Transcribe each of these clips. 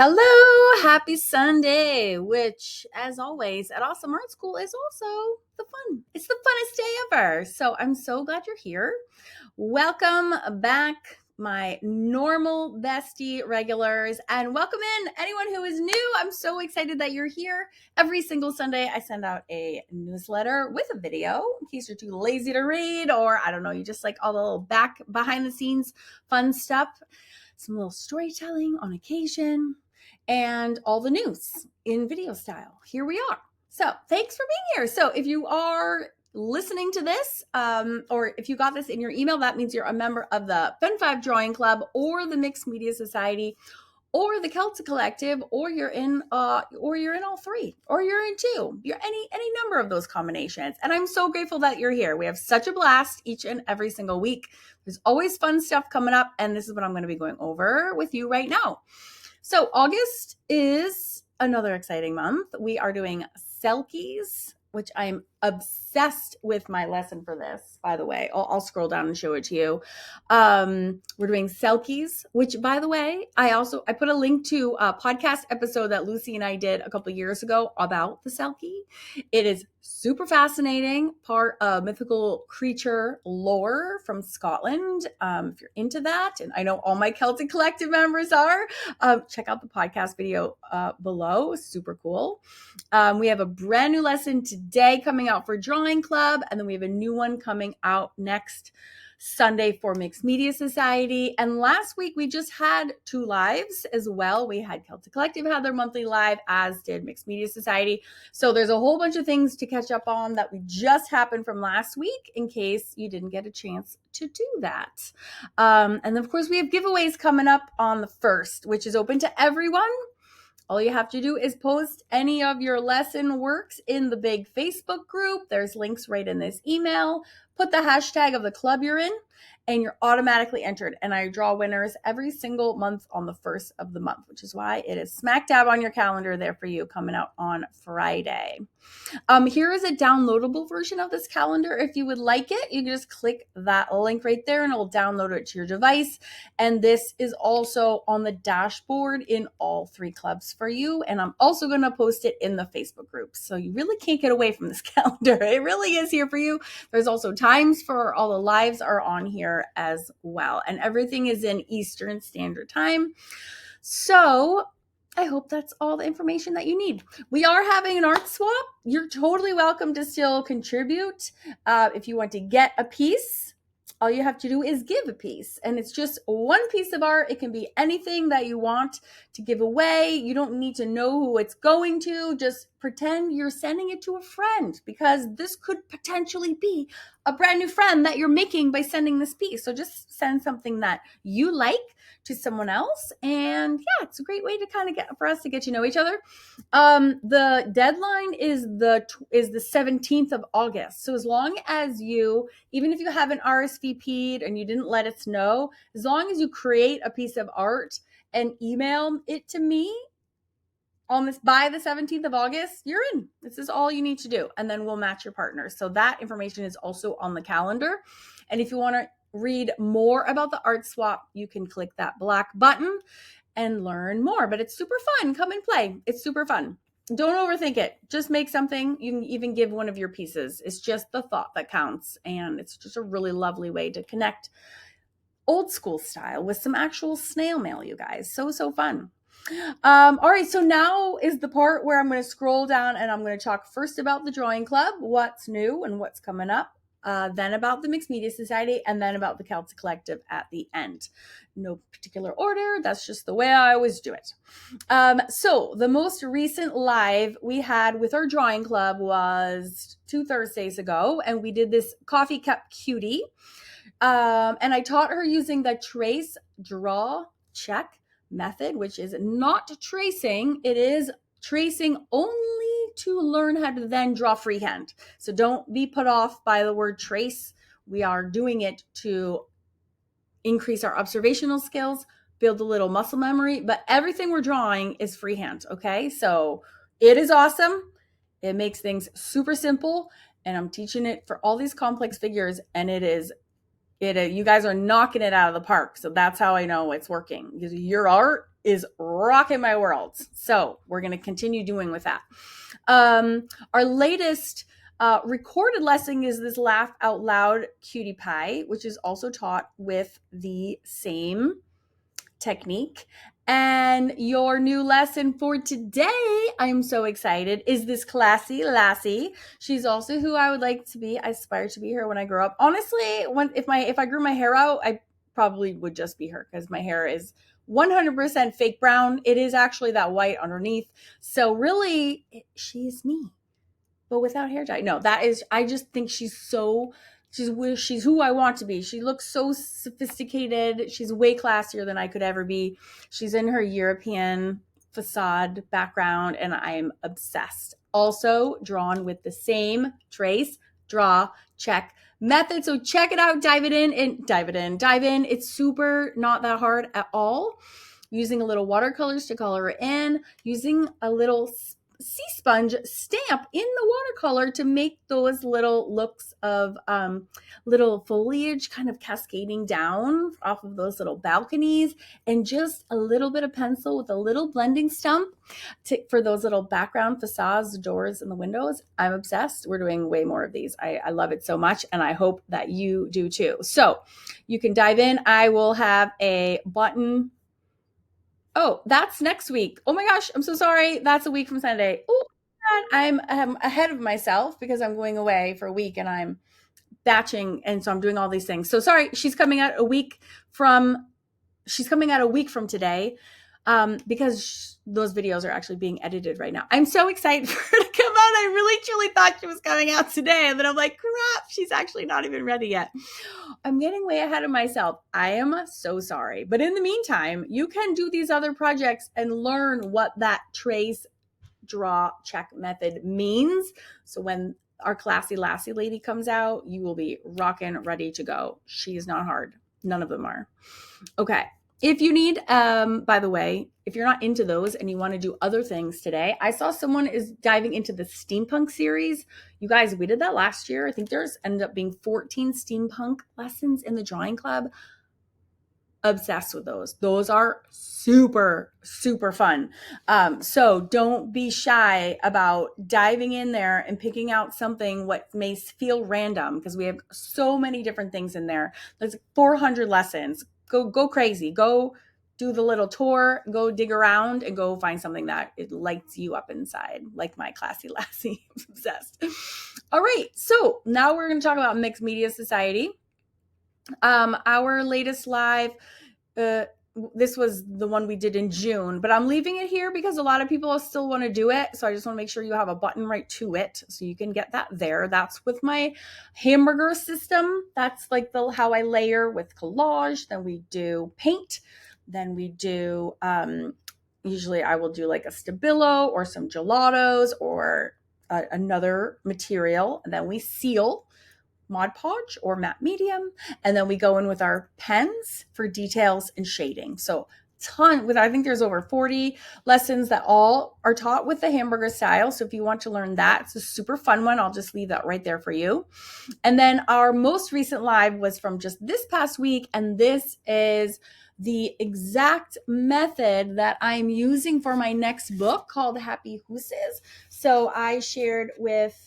Hello, happy Sunday, which, as always, at Awesome Art School is also the fun. It's the funnest day ever. So I'm so glad you're here. Welcome back, my normal bestie regulars, and welcome in anyone who is new. I'm so excited that you're here. Every single Sunday, I send out a newsletter with a video in case you're too lazy to read, or I don't know, you just like all the little behind the scenes fun stuff. Some little storytelling on occasion, and all the news in video style. Here we are. So thanks for being here. So if you are listening to this, or if you got this in your email, that means you're a member of the Fab Drawing Club or the Mixed Media Society or the Celtic Collective, or you're in all three, or you're in two. You're any number of those combinations. And I'm so grateful that you're here. We have such a blast each and every single week. There's always fun stuff coming up, and this is what I'm going to be going over with you right now. So August is another exciting month. We are doing Selkies, which I'm obsessed with my lesson for this, by the way. I'll scroll down and show it to you. We're doing Selkies, which, by the way, I put a link to a podcast episode that Lucy and I did a couple years ago about the Selkie. It is super fascinating, part of mythical creature lore from Scotland. If you're into that, and I know all my Celtic Collective members are, check out the podcast video below. Super cool. We have a brand new lesson today coming out for Drawing Club, and then we have a new one coming out next Sunday for Mixed Media Society. And last week we just had 2 lives as well. We had Celtic Collective had their monthly live, as did Mixed Media Society. So there's a whole bunch of things to catch up on that we just happened from last week, in case you didn't get a chance to do that. And then of course we have giveaways coming up on the 1st, which is open to everyone. All you have to do is post any of your lesson works in the big Facebook group. There's links right in this email. Put the hashtag of the club you're in, and you're automatically entered. And I draw winners every single month on the 1st of the month, which is why it is smack dab on your calendar there for you, coming out on Friday. Here is a downloadable version of this calendar. If you would like it, you can just click that link right there and it'll download it to your device. And this is also on the dashboard in all 3 clubs for you. And I'm also going to post it in the Facebook group. So you really can't get away from this calendar. It really is here for you. There's also times for all the lives are on here as well. And everything is in Eastern Standard Time. So I hope that's all the information that you need. We are having an art swap. You're totally welcome to still contribute. If you want to get a piece, all you have to do is give a piece. And it's just one piece of art. It can be anything that you want to give away. You don't need to know who it's going to. Just pretend you're sending it to a friend, because this could potentially be a brand new friend that you're making by sending this piece. So just send something that you like to someone else. And yeah, it's a great way to kind of for us to get to know each other. The deadline is the 17th of August. So as long as you, even if you haven't RSVP'd and you didn't let us know, as long as you create a piece of art and email it to me by the 17th of August, you're in. This is all you need to do. And then we'll match your partners. So that information is also on the calendar. And if you want to read more about the art swap, you can click that black button and learn more. But it's super fun. Come and play. It's super fun. Don't overthink it. Just make something. You can even give one of your pieces. It's just the thought that counts. And it's just a really lovely way to connect old school style with some actual snail mail, you guys. So fun. All right, so now is the part where I'm going to scroll down and I'm going to talk first about the Drawing Club, what's new and what's coming up, then about the Mixed Media Society, and then about the Celtic Collective at the end. No particular order. That's just the way I always do it. So the most recent live we had with our Drawing Club was 2 Thursdays ago, and we did this coffee cup cutie. And I taught her using the trace, draw, check method, which is not tracing. It is tracing only to learn how to then draw freehand. So don't be put off by the word trace. We are doing it to increase our observational skills, build a little muscle memory, but everything we're drawing is freehand. Okay. So it is awesome. It makes things super simple, and I'm teaching it for all these complex figures, and you guys are knocking it out of the park. So that's how I know it's working, because your art is rocking my world. So we're going to continue doing with that. Our latest recorded lesson is this Laugh Out Loud Cutie Pie, which is also taught with the same technique. And your new lesson for today, I'm so excited, is this Classy Lassie. She's also who I would like to be. I aspire to be her when I grow up. Honestly, if I grew my hair out, I probably would just be her because my hair is 100% fake brown. It is actually that white underneath. So really, she is me, but without hair dye. No, that is, I just think she's who I want to be. She looks so sophisticated. She's way classier than I could ever be. She's in her European facade background, and I'm obsessed. Also drawn with the same trace, draw, check method. So check it out, dive in. It's super not that hard at all. Using a little watercolors to color it in, using a little sea sponge stamp in the watercolor to make those little looks of little foliage kind of cascading down off of those little balconies, and just a little bit of pencil with a little blending stump for those little background facades, doors, and the windows. I'm obsessed. We're doing way more of these. I love it so much, and I hope that you do too. So you can dive in. I will have a button. Oh, that's next week. Oh my gosh, I'm so sorry. That's a week from Sunday. Oh, I'm ahead of myself because I'm going away for a week and I'm batching, and so I'm doing all these things. So sorry, she's coming out a week from today, because those videos are actually being edited right now. I'm so excited for her to come out. I really truly thought she was coming out today, and then I'm like, crap, she's actually not even ready yet. I'm getting way ahead of myself. I am so sorry. But in the meantime, you can do these other projects and learn what that trace, draw, check method means. So when our Classy Lassie lady comes out, you will be rocking, ready to go. She's not hard. None of them are. Okay. If you need, by the way, if you're not into those and you want to do other things today, I saw someone is diving into the steampunk series. You guys, we did that last year. I think there's ended up being 14 steampunk lessons in the drawing club. Obsessed with those. Those are super, super fun. So don't be shy about diving in there and picking out something what may feel random, because we have so many different things in there. There's 400 lessons. Go crazy. Go do the little tour, go dig around, and go find something that it lights you up inside, like my Classy Lassie. Obsessed. All right, so now we're going to talk about Mixed Media Society. Our latest live, this was the one we did in June, but I'm leaving it here because a lot of people still want to do it. So I just want to make sure you have a button right to it so you can get that there. That's with my hamburger system. That's like how I layer with collage. Then we do paint. Then we do, usually I will do like a Stabilo or some gelatos or another material. And then we seal Mod Podge or matte medium, and then we go in with our pens for details and shading. So I think there's over 40 lessons that all are taught with the hamburger style. So if you want to learn that, it's a super fun one. I'll just leave that right there for you. And then our most recent live was from just this past week, and this is the exact method that I'm using for my next book called Happy Hooses. So I shared with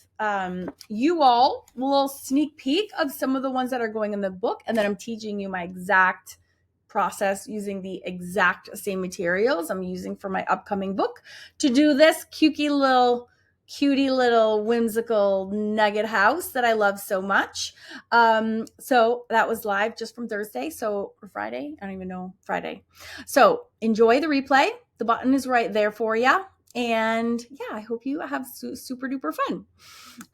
you all a little sneak peek of some of the ones that are going in the book, and then I'm teaching you my exact process using the exact same materials I'm using for my upcoming book to do this cutie little whimsical nugget house that I love so much. So that was live just from Thursday, or Friday, I don't even know, Friday. So enjoy the replay. The button is right there for you. And yeah, I hope you have super duper fun.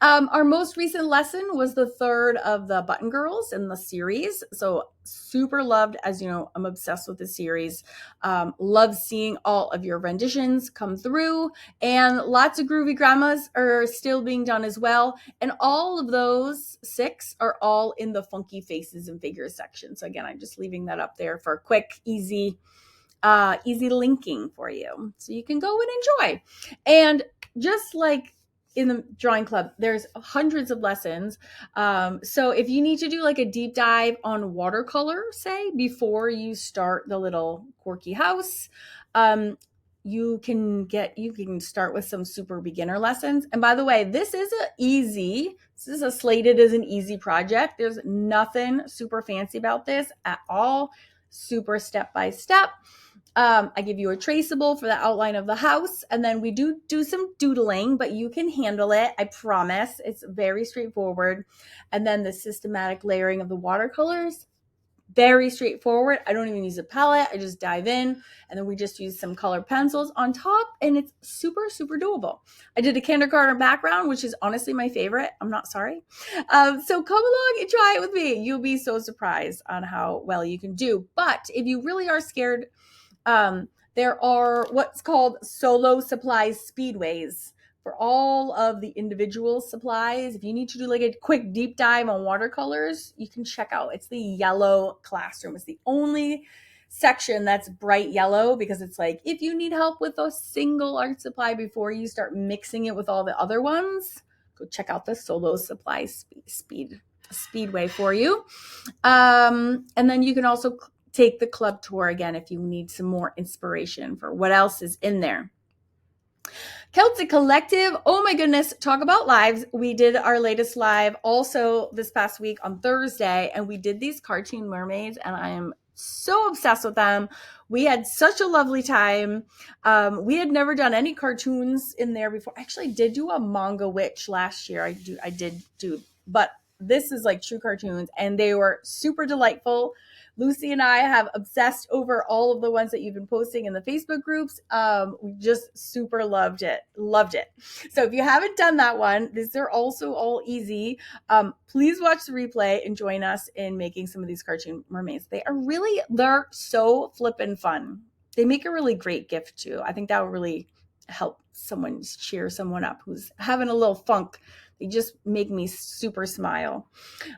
Our most recent lesson was the third of the Button Girls in the series. So super loved, as you know, I'm obsessed with the series. Love seeing all of your renditions come through, and lots of groovy grandmas are still being done as well. And all of those 6 are all in the Funky Faces and Figures section. So again, I'm just leaving that up there for quick, easy linking for you. So you can go and enjoy. And just like in the drawing club, there's hundreds of lessons. So if you need to do like a deep dive on watercolor, say, before you start the little quirky house, You can start with some super beginner lessons. And by the way, this is slated as an easy project. There's nothing super fancy about this at all. Super step by step. I give you a traceable for the outline of the house, and then we do some doodling, but you can handle it. I promise. It's very straightforward. And then the systematic layering of the watercolors, very straightforward. I don't even use a palette. I just dive in, and then we just use some colored pencils on top, and it's super, super doable. I did a kindergarten background, which is honestly my favorite. I'm not sorry. So come along and try it with me. You'll be so surprised on how well you can do. But if you really are scared, there are what's called solo supply speedways for all of the individual supplies. If you need to do like a quick deep dive on watercolors, you can check out. It's the yellow classroom. It's the only section that's bright yellow, because it's like, if you need help with a single art supply before you start mixing it with all the other ones, go check out the solo supply speedway for you. And then you can also take the club tour again if you need some more inspiration for what else is in there. Celtic Collective, oh my goodness, talk about lives. We did our latest live also this past week on Thursday, and we did these cartoon mermaids, and I am so obsessed with them. We had such a lovely time. We had never done any cartoons in there before. I actually did do a manga witch last year. I did do, but this is like true cartoons, and they were super delightful. Lucy and I have obsessed over all of the ones that you've been posting in the Facebook groups. We just super loved it. So if you haven't done that one, these are also all easy. Please watch the replay and join us in making some of these cartoon mermaids. They're so flippin' fun. They make a really great gift too. I think that will really help cheer someone up who's having a little funk. They just make me super smile.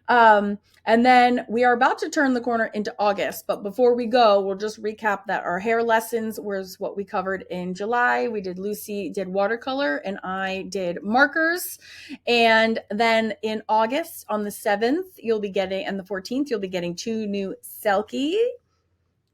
And then we are about to turn the corner into August. But before we go, we'll just recap that our hair lessons was what we covered in July. Lucy did watercolor, and I did markers. And then in August, on the 7th, and the 14th, you'll be getting 2 new Selkie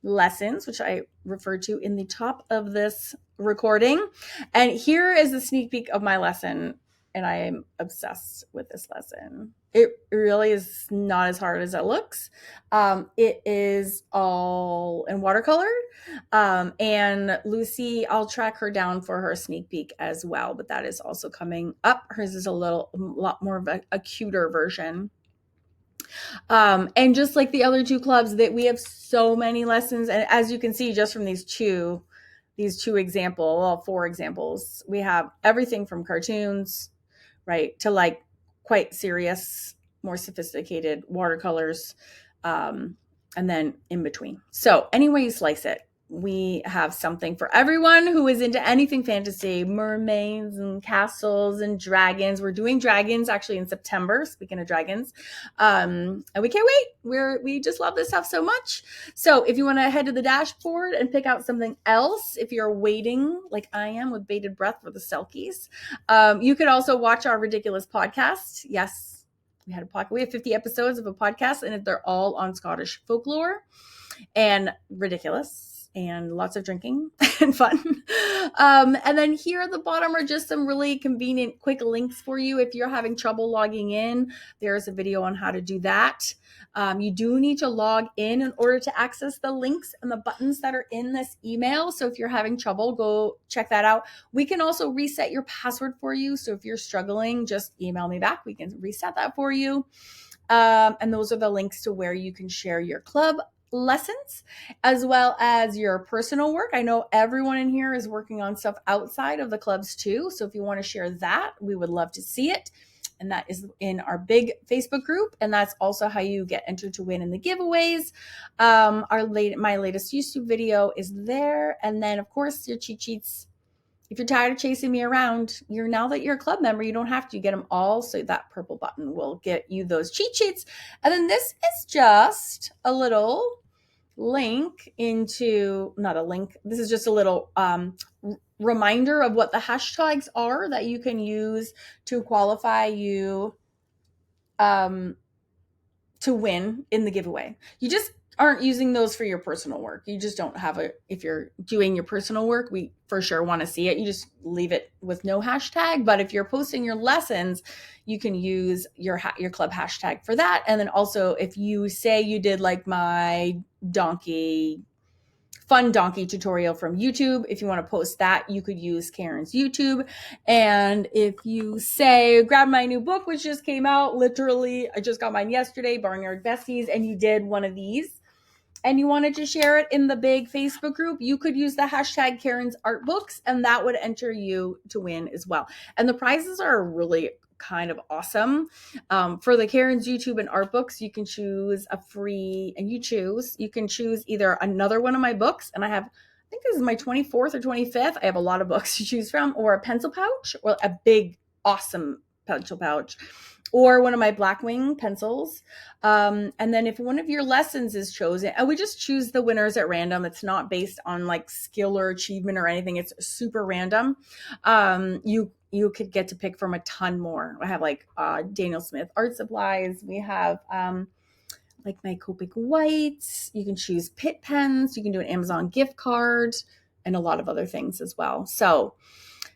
lessons, which I referred to in the top of this recording. And here is a sneak peek of my lesson. And I am obsessed with this lesson. It really is not as hard as it looks. It is all in watercolor. And Lucy, I'll track her down for her sneak peek as well. But that is also coming up. Hers is a lot more of a cuter version. And just like the other 2 clubs, that we have so many lessons. And as you can see, just from these 4 examples, we have everything from cartoons, right, to like quite serious, more sophisticated watercolors, and then in between. So anyway you slice it, we have something for everyone who is into anything fantasy, mermaids and castles and dragons. We're doing dragons actually in September, speaking of dragons. And we can't wait. We just love this stuff so much. So if you want to head to the dashboard and pick out something else, if you're waiting like I am with bated breath for the Selkies, you could also watch our ridiculous podcast. Yes, we have 50 episodes of a podcast, and they're all on Scottish folklore and ridiculous and lots of drinking and fun. And then here at the bottom are just some really convenient quick links for you. If you're having trouble logging in, there's a video on how to do that. You do need to log in order to access the links and the buttons that are in this email. So if you're having trouble, go check that out. We can also reset your password for you. So if you're struggling, just email me back. We can reset that for you. And those are the links to where you can share your club lessons as well as your personal work. I know everyone in here is working on stuff outside of the clubs too. So if you want to share that, we would love to see it. And that is in our big Facebook group. And that's also how you get entered to win in the giveaways. My latest YouTube video is there. And then of course your cheat sheets. If you're tired of chasing me around, now that you're a club member, you don't have to get them all. So that purple button will get you those cheat sheets. And then this is just a little link into, not a link. This is just a little reminder of what the hashtags are that you can use to qualify you to win in the giveaway. You just aren't using those for your personal work. You just don't have if you're doing your personal work, we for sure want to see it. You just leave it with no hashtag. But if you're posting your lessons, you can use your club hashtag for that. And then also if you say you did like my fun donkey tutorial from YouTube, if you want to post that, you could use Karen's YouTube. And if you say, grab my new book, which just came out, literally, I just got mine yesterday, Barnyard Besties, and you did one of these, and you wanted to share it in the big Facebook group, you could use the hashtag Karen's Art Books, and that would enter you to win as well. And the prizes are really kind of awesome. For the Karen's YouTube and Art Books, you can choose you can choose either another one of my books, and I think this is my 24th or 25th. I have a lot of books to choose from, or a pencil pouch, or a big, awesome pencil pouch, or one of my Blackwing pencils. And then if one of your lessons is chosen, and we just choose the winners at random. It's not based on like skill or achievement or anything. It's super random. You could get to pick from a ton more. I have like Daniel Smith art supplies. We have like my Copic whites. You can choose Pitt pens. You can do an Amazon gift card and a lot of other things as well. So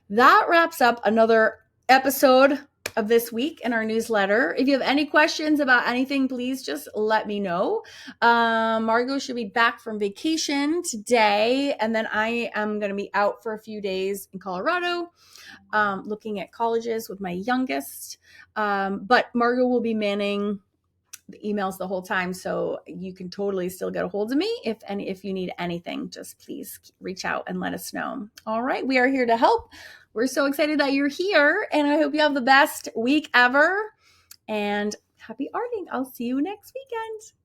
that wraps up another episode of this week in our newsletter. If you have any questions about anything, please just let me know. Margot should be back from vacation today, and then I am going to be out for a few days in Colorado, looking at colleges with my youngest. But Margot will be manning the emails the whole time, so you can totally still get a hold of me. If you need anything, just please reach out and let us know. All right, we are here to help. We're so excited that you're here, and I hope you have the best week ever, and happy arting. I'll see you next weekend.